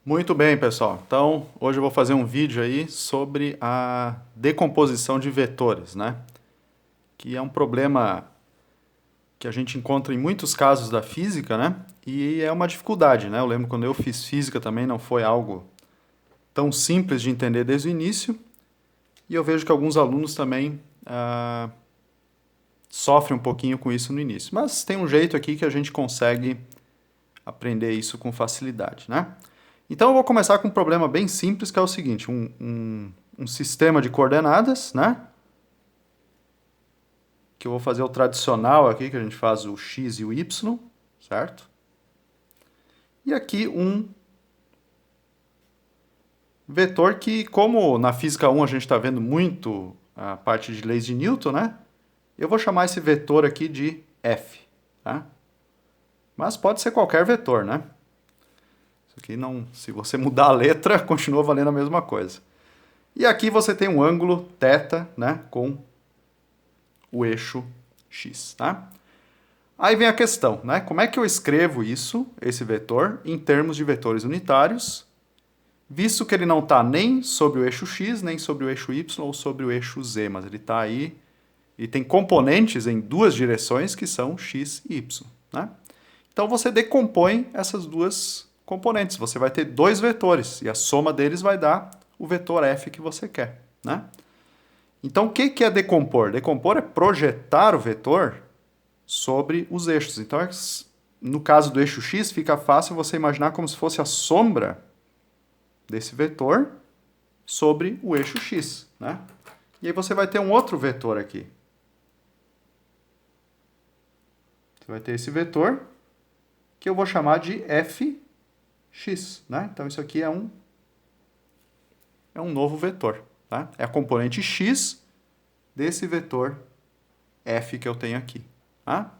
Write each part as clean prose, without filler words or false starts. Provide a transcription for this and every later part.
Muito bem, pessoal. Então, hoje eu vou fazer um vídeo aí sobre a decomposição de vetores, né? Que é um problema que a gente encontra em muitos casos da física, né? E é uma dificuldade, né? Eu lembro quando eu fiz física também não foi algo tão simples de entender desde o início. E eu vejo que alguns alunos também sofrem um pouquinho com isso no início. Mas tem um jeito aqui que a gente consegue aprender isso com facilidade, né? Então eu vou começar com um problema bem simples, que é o seguinte, um sistema de coordenadas, né? Que eu vou fazer o tradicional aqui, que a gente faz o x e o y, certo? E aqui um vetor que, como na física 1 a gente está vendo muito a parte de leis de Newton, né? Eu vou chamar esse vetor aqui de f, tá? Mas pode ser qualquer vetor, né? Isso aqui não, se você mudar a letra, continua valendo a mesma coisa. E aqui você tem um ângulo θ, né, com o eixo x, tá? Aí vem a questão, né? Como é que eu escrevo isso, esse vetor, em termos de vetores unitários, visto que ele não está nem sobre o eixo x, nem sobre o eixo y ou sobre o eixo z, mas ele está aí e tem componentes em duas direções que são x e y, né? Então você decompõe essas duas componentes. Você vai ter dois vetores e a soma deles vai dar o vetor f que você quer, né? Então o que é decompor? Decompor é projetar o vetor sobre os eixos. Então, no caso do eixo x, fica fácil você imaginar como se fosse a sombra desse vetor sobre o eixo x, né? E aí você vai ter um outro vetor aqui. Você vai ter esse vetor que eu vou chamar de fx, né? Então isso aqui é um novo vetor, tá? É a componente x desse vetor f que eu tenho aqui, tá?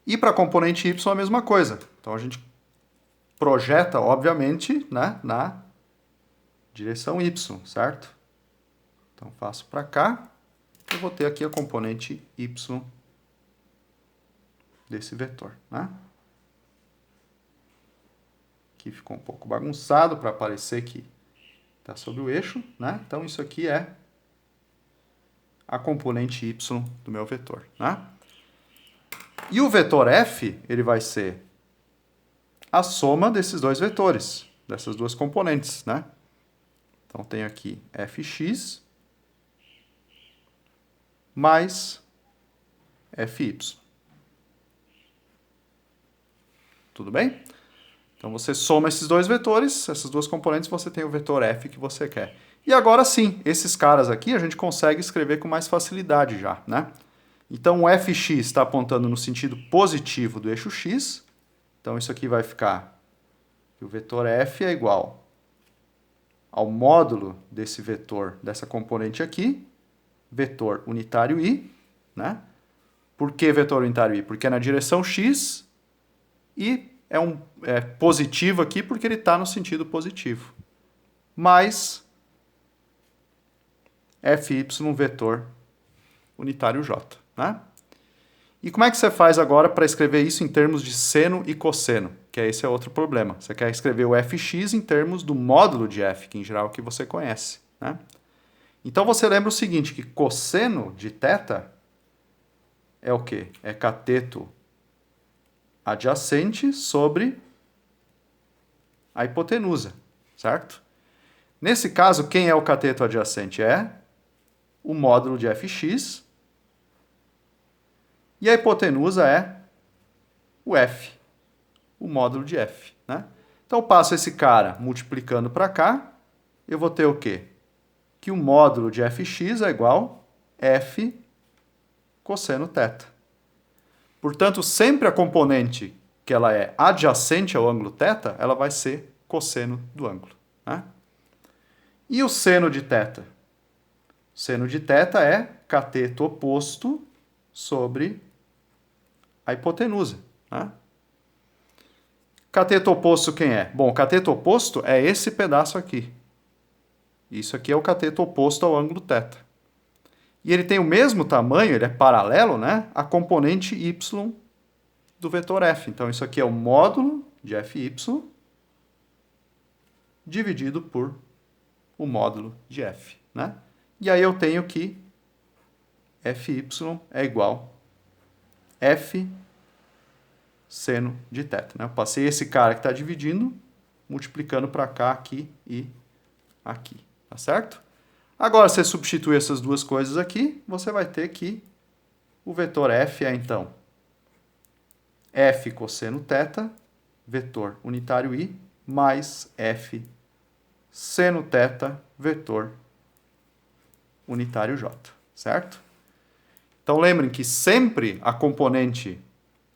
E para a componente y a mesma coisa. Então a gente projeta, obviamente, né, na direção y, certo? Então faço para cá, eu vou ter aqui a componente y desse vetor, né? Aqui ficou um pouco bagunçado para parecer que está sobre o eixo, né? Então isso aqui é a componente y do meu vetor, né? E o vetor f, ele vai ser a soma desses dois vetores, dessas duas componentes, né? Então tenho aqui fx mais fy. Tudo bem? Então você soma esses dois vetores, essas duas componentes, você tem o vetor f que você quer. E agora sim, esses caras aqui a gente consegue escrever com mais facilidade já, né? Então o fx está apontando no sentido positivo do eixo x. Então isso aqui vai ficar que o vetor f é igual ao módulo desse vetor, dessa componente aqui, vetor unitário i, né? Por que vetor unitário i? Porque é na direção x e é positivo aqui porque ele está no sentido positivo. Mais fy vetor unitário j, né? E como é que você faz agora para escrever isso em termos de seno e cosseno? Que esse é outro problema. Você quer escrever o fx em termos do módulo de f, que em geral é o que você conhece, né? Então você lembra o seguinte, que cosseno de θ é o quê? É cateto adjacente sobre a hipotenusa, certo? Nesse caso, quem é o cateto adjacente? É o módulo de fx. E a hipotenusa é o f, o módulo de f, né? Então eu passo esse cara multiplicando para cá, eu vou ter o quê? Que o módulo de fx é igual a f cosseno θ. Portanto, sempre a componente que ela é adjacente ao ângulo θ, ela vai ser cosseno do ângulo, né? E o seno de θ? O seno de θ é cateto oposto sobre a hipotenusa, né? Cateto oposto quem é? Bom, o cateto oposto é esse pedaço aqui. Isso aqui é o cateto oposto ao ângulo θ. E ele tem o mesmo tamanho, ele é paralelo, né, à componente y do vetor f. Então isso aqui é o módulo de fy dividido por o módulo de f, né? E aí eu tenho que fy é igual f seno de θ, né? Eu passei esse cara que está dividindo, multiplicando para cá, aqui e aqui, tá certo? Agora, se você substituir essas duas coisas aqui, você vai ter que o vetor f é, então, f cosseno θ, vetor unitário i, mais f seno θ, vetor unitário j, certo? Então, lembrem que sempre a componente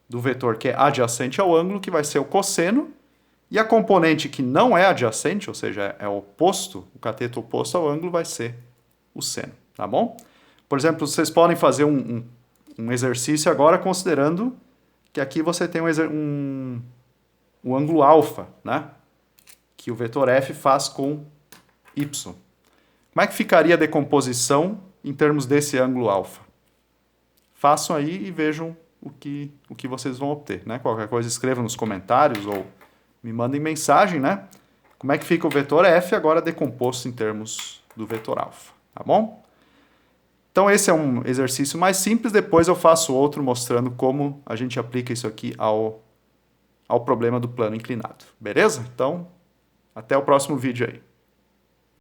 do vetor que é adjacente ao ângulo, que vai ser o cosseno, e a componente que não é adjacente, ou seja, é oposto, o cateto oposto ao ângulo, vai ser o seno, tá bom? Por exemplo, vocês podem fazer um exercício agora considerando que aqui você tem um ângulo alfa, né? Que o vetor f faz com y. Como é que ficaria a decomposição em termos desse ângulo alfa? Façam aí e vejam o que vocês vão obter, né? Qualquer coisa escrevam nos comentários ou me mandem mensagem, né? Como é que fica o vetor f agora decomposto em termos do vetor alfa, tá bom? Então esse é um exercício mais simples, depois eu faço outro mostrando como a gente aplica isso aqui ao problema do plano inclinado, beleza? Então, até o próximo vídeo aí.